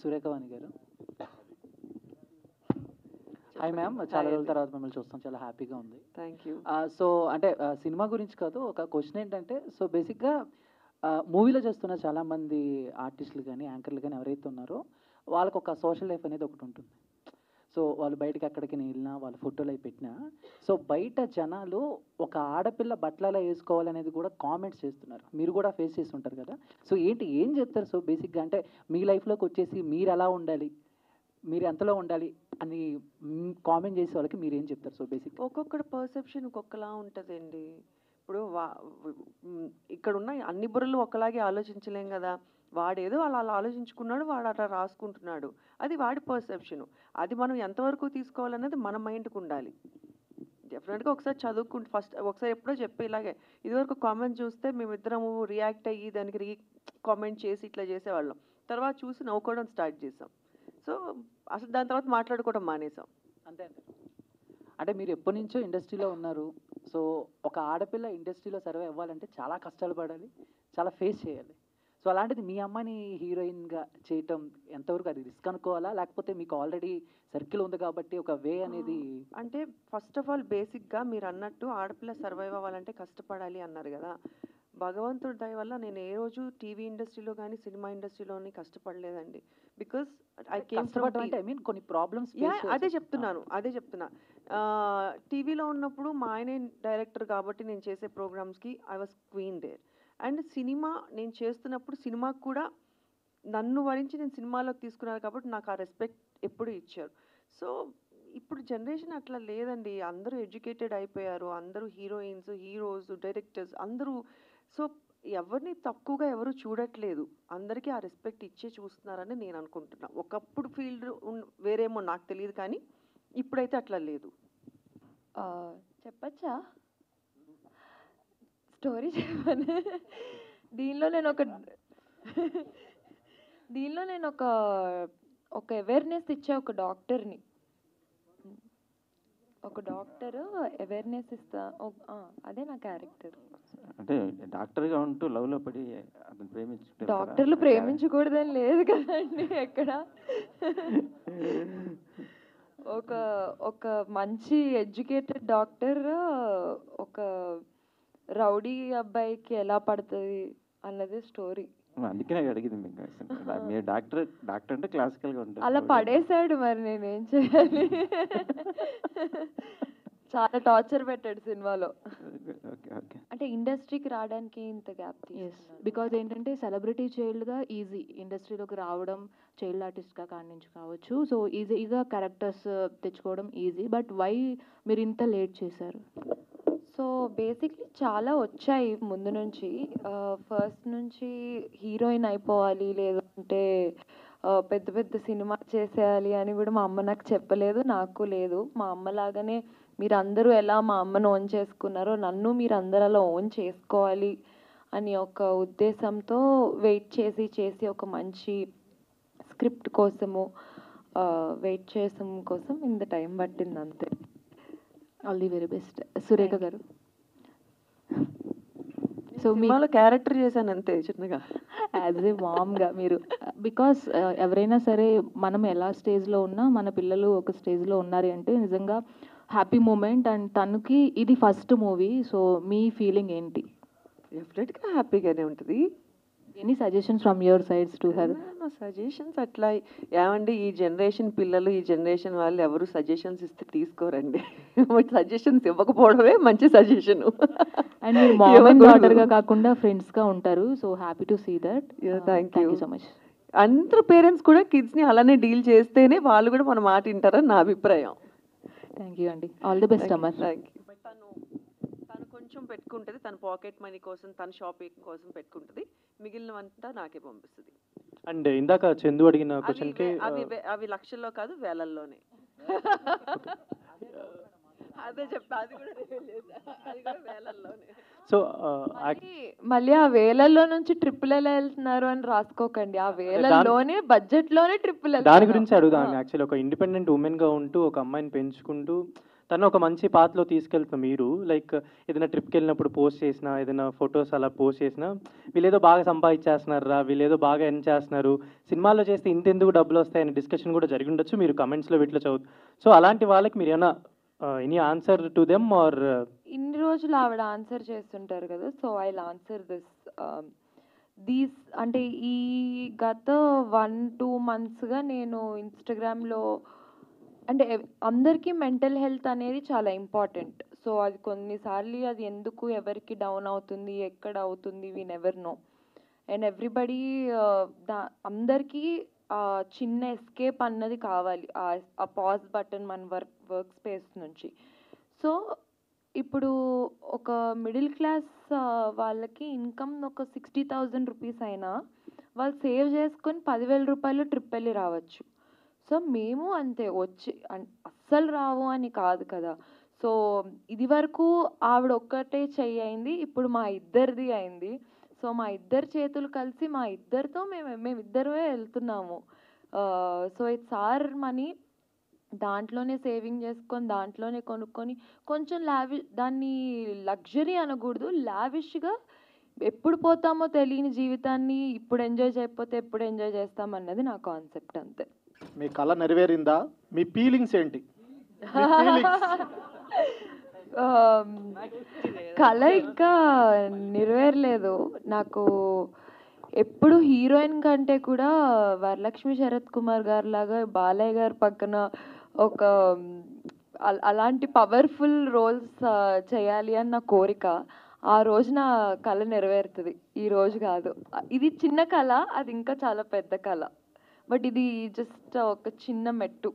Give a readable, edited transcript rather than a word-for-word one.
సురేఖవాణి గారు. Hi ma'am, చాలా రోజుల తర్వాత మిమ్మల్ని చూస్తాం, చాలా హ్యాపీగా ఉంది. Thank you. సో అంటే సినిమా గురించి కాదు, ఒక క్వశ్చన్ ఏంటంటే, సో బేసిక్గా మూవీలో చేస్తున్న చాలామంది ఆర్టిస్టులు కానీ యాంకర్లు కానీ ఎవరైతే ఉన్నారో వాళ్ళకు ఒక సోషల్ లైఫ్ అనేది ఒకటి ఉంటుంది. సో వాళ్ళు బయటకి ఎక్కడికి వెళ్ళినా, వాళ్ళ ఫోటోలు అవి పెట్టినా, సో బయట జనాలు ఒక ఆడపిల్ల బట్టలలో వేసుకోవాలనేది కూడా కామెంట్స్ చేస్తున్నారు. మీరు కూడా ఫేస్ చేసి ఉంటారు కదా. సో ఏం చెప్తారు? సో బేసిక్గా అంటే మీ లైఫ్లోకి వచ్చేసి మీరు ఎలా ఉండాలి, మీరు ఎంతలో ఉండాలి అని కామెంట్ చేసే వాళ్ళకి మీరు ఏం చెప్తారు? సో బేసిక్ ఒక్కొక్కటి పర్సెప్షన్ ఒక్కొక్కలా ఉంటుందండి. ఇప్పుడు ఇక్కడ ఉన్న అన్ని బుర్రలు ఒకలాగే ఆలోచించలేం కదా. వాడేదో అలా ఆలోచించుకున్నాడు, వాడు అట్లా రాసుకుంటున్నాడు, అది వాడి పర్సెప్షను. అది మనం ఎంతవరకు తీసుకోవాలన్నది మన మైండ్కి ఉండాలి. డెఫినెట్గా ఒకసారి చదువుకుంటూ ఫస్ట్ ఒకసారి ఎప్పుడో చెప్పి ఇలాగే ఇదివరకు కామెంట్ చూస్తే మేమిద్దరము రియాక్ట్ అయ్యి దానికి కామెంట్ చేసి ఇట్లా చేసేవాళ్ళం. తర్వాత చూసి నవ్వుకోవడం స్టార్ట్ చేసాం. సో అసలు దాని తర్వాత మాట్లాడుకోవడం మానేసాం. అంతే అండి. అంటే మీరు ఎప్పటి నుంచో ఇండస్ట్రీలో ఉన్నారు. సో ఒక ఆడపిల్ల ఇండస్ట్రీలో సర్వే అవ్వాలంటే చాలా కష్టాలు పడాలి, చాలా ఫేస్ చేయాలి. సో అలాంటిది మీ అమ్మని హీరోయిన్గా చేయటం ఎంతవరకు అది రిస్క్ అనుకోవాలా, లేకపోతే మీకు ఆల్రెడీ సర్కిల్ ఉంది కాబట్టి ఒక వే అనేది? అంటే ఫస్ట్ ఆఫ్ ఆల్ బేసిక్గా మీరు అన్నట్టు ఆడపిల్ల సర్వైవ్ అవ్వాలంటే కష్టపడాలి అన్నారు కదా. భగవంతుడి దయ వల్ల నేను ఏ రోజు టీవీ ఇండస్ట్రీలో కానీ సినిమా ఇండస్ట్రీలోని కష్టపడలేదండి. బికాస్ ఐ కేమ్ ఫ్రమ్ కొన్ని ప్రాబ్లమ్స్. అదే చెప్తున్నా. టీవీలో ఉన్నప్పుడు మా ఆయనే డైరెక్టర్ కాబట్టి నేను చేసే ప్రోగ్రామ్స్కి I was queen there. And cinema నేను చేస్తున్నప్పుడు సినిమాకు కూడా నన్ను వరించి నేను సినిమాలోకి తీసుకున్నాను కాబట్టి నాకు ఆ రెస్పెక్ట్ ఎప్పుడు ఇచ్చారు. సో ఇప్పుడు జనరేషన్ అట్లా లేదండి. అందరూ ఎడ్యుకేటెడ్ అయిపోయారు, అందరూ హీరోయిన్స్, హీరోస్, డైరెక్టర్స్ అందరూ. సో ఎవరిని తక్కువగా ఎవరు చూడట్లేదు, అందరికీ ఆ రెస్పెక్ట్ ఇచ్చే చూస్తున్నారని నేను అనుకుంటున్నా. ఒకప్పుడు ఫీల్డ్ వేరేమో నాకు తెలియదు, కానీ ఇప్పుడైతే అట్లా లేదు. చెప్పచ్చా? స్టోరీ చెప్పను. దీనిలో నేను ఒక అవేర్నెస్ ఇచ్చే ఒక డాక్టర్ని. ఒక డాక్టర్ అవేర్నెస్ ఇస్తా, అదే నా క్యారెక్టర్. అంటే డాక్టర్గా ఉంటూ లవ్లో పడి అతను ప్రేమించుకుంటారు. డాక్టర్లు ప్రేమించకూడదని లేదు కదండి ఎక్కడ. ఒక మంచి ఎడ్యుకేటెడ్ డాక్టర్ ఒక రౌడీ అబ్బాయికి ఎలా పడుతుంది అన్నది స్టోరీ. అందుకే నాకు అడిగింది మీకు. మీరు డాక్టర్ అంటే క్లాసికల్గా ఉంటుంది. అలా పడేశాడు, మరి నేనేం చేయాలి? చాలా టార్చర్ పెట్టాడు సినిమాలో. అంటే ఇండస్ట్రీకి రావడానికి ఇంత గ్యాప్. బికాజ్ ఏంటంటే సెలబ్రిటీ చైల్డ్గా ఈజీ ఇండస్ట్రీలోకి రావడం, చైల్డ్ ఆర్టిస్ట్గా కాడి నుంచి కావచ్చు. సో ఈజీగా క్యారెక్టర్స్ తెచ్చుకోవడం ఈజీ. బట్ వై మీరు ఇంత లేట్ చేశారు? సో బేసిక్లీ చాలా వచ్చాయి ముందు నుంచి. ఫస్ట్ నుంచి హీరోయిన్ అయిపోవాలి, లేదంటే పెద్ద పెద్ద సినిమా చేసేయాలి అని కూడా మా అమ్మ నాకు చెప్పలేదు, నాకు లేదు. మా అమ్మలాగానే మీరు అందరూ ఎలా మా అమ్మను ఓన్ చేసుకున్నారో నన్ను మీరు అందరూ అలా ఓన్ చేసుకోవాలి అని ఒక ఉద్దేశంతో వెయిట్ చేసి ఒక మంచి స్క్రిప్ట్ కోసము వెయిట్ చేసాం కోసం ఇంత టైం పట్టింది, అంతే. All the very best. Surekha గారు, సో మీలో క్యారెక్టర్ చేశాను అంతే చిన్నగా, యాజ్ ఏ మామ్గా మీరు. బికాస్ ఎవరైనా సరే మనం ఎలా స్టేజ్లో ఉన్నా మన పిల్లలు ఒక స్టేజ్లో ఉన్నారు అంటే నిజంగా హ్యాపీ మూమెంట్. అండ్ తనకి ఇది ఫస్ట్ మూవీ, సో మీ ఫీలింగ్ ఏంటి? డెఫినెట్గా హ్యాపీగానే ఉంటుంది. Any suggestions from your sides to her? Suggestions అట్లా ఏమండి, ఈ జనరేషన్ పిల్లలు, ఈ జనరేషన్ వాళ్ళు ఎవరు సజెషన్స్ ఇస్తే తీసుకోరండి. సజెషన్స్ ఇవ్వకపోవడమే మంచి సజెషన్. అండ్ మీరు మామ్ అండ్ డాటర్గా కాకుండా ఫ్రెండ్స్గా ఉంటారు, so happy to see that. Thank you so much. అందరు పేరెంట్స్ కూడా కిడ్స్ని అలానే డీల్ చేస్తేనే వాళ్ళు కూడా మన మాట వింటారని నా అభిప్రాయం. థ్యాంక్ యూ అండి. All the best Amar. Thank you. తను కొంచెం పెట్టుకుంటుంది, తన పాకెట్ మనీ కోసం, తన షాపింగ్ కోసం పెట్టుకుంటుంది, మిగిలినవంతా నాకే పంపిస్తుంది. అండ్ ఇందాక చందు అడిగిన క్వశ్చన్కి అవి లక్షల్లో కాదు, వేలల్లోనే. అదే చెప్పా, అది కూడా వేలల్లోనే. సో మళ్ళీ ఆ వేలల్లో నుంచి ట్రిప్పులు ఎలా వెళ్తున్నారు అని రాసుకోకండి. ఆ వేలల్లోనే బడ్జెట్ లోనే ట్రిప్పులు. దాని గురించి అడుగుదాం. యాక్చువల్లీ ఒక ఇండిపెండెంట్ ఉమెన్ గా ఉంటూ ఒక అమ్మాయిని పెంచుకుంటూ తను ఒక మంచి పాత్రలో తీసుకెళ్తున్న మీరు లైక్ ఏదైనా ట్రిప్కి వెళ్ళినప్పుడు పోస్ట్ చేసినా, ఏదైనా ఫొటోస్ అలా పోస్ట్ చేసినా, వీళ్ళేదో బాగా సంపాదించేస్తున్నారా, వీళ్ళేదో బాగా ఎర్న్ చేస్తున్నారు, సినిమాల్లో చేస్తే ఇంతెందుకు డబ్బులు వస్తాయని డిస్కషన్ కూడా జరిగి ఉండొచ్చు, మీరు కమెంట్స్లో వీటిలో సో అలాంటి వాళ్ళకి మీరు ఏమైనా any answer to them or? ఇన్ని రోజులు ఆవిడ ఆన్సర్ చేస్తుంటారు కదా, సో ఐ ఆన్సర్ దీస్ అంటే ఈ గత 1-2 monthsగా నేను ఇన్స్టాగ్రామ్లో అంటే అందరికీ మెంటల్ హెల్త్ అనేది చాలా ఇంపార్టెంట్. సో అది కొన్నిసార్లు అది ఎందుకు ఎవరికి డౌన్ అవుతుంది, ఎక్కడ అవుతుంది, we never know. And everybody అందరికీ చిన్న ఎస్కేప్ అన్నది కావాలి, ఆ పాజ్ బటన్ మన వర్క్ స్పేస్ నుంచి. సో ఇప్పుడు ఒక మిడిల్ క్లాస్ వాళ్ళకి ఇన్కమ్ ఒక 60,000 రూపీస్ అయినా వాళ్ళు సేవ్ చేసుకొని 10,000 రూపాయలు ట్రిప్ వెళ్ళి రావచ్చు. సో మేము అంతే, వచ్చి అస్సలు రావు అని కాదు కదా. సో ఇది వరకు ఆవిడ ఒక్కటే చెయ్యి అయింది, ఇప్పుడు మా ఇద్దరిది అయింది. సో మా ఇద్దరు చేతులు కలిసి మా ఇద్దరితో మేమిద్దరమే వెళ్తున్నాము. సో ఇట్స్ ఆర్ మనీ, దాంట్లోనే సేవింగ్ చేసుకొని దాంట్లోనే కొనుక్కొని కొంచెం దాన్ని లగ్జరీ అనకూడదు, లావిష్గా ఎప్పుడు పోతామో తెలియని జీవితాన్ని ఇప్పుడు ఎంజాయ్ చేయకపోతే ఎప్పుడు ఎంజాయ్ చేస్తామన్నది నా కాన్సెప్ట్ అంతే. మీ కళ నెరవేరిందా? మీ ఫీలింగ్స్ ఏంటి? కళ ఇంకా నెరవేరలేదు నాకు. ఎప్పుడు హీరోయిన్ కంటే కూడా వరలక్ష్మి శరత్ కుమార్ గారు లాగా బాలయ్య గారి పక్కన ఒక అలాంటి పవర్ఫుల్ రోల్స్ చేయాలి అని నా కోరిక. ఆ రోజు నా కళ నెరవేరుతుంది, ఈ రోజు కాదు. ఇది చిన్న కళ, అది ఇంకా చాలా పెద్ద కళ. బట్ ఇది జస్ట్ ఒక చిన్న మెట్టు.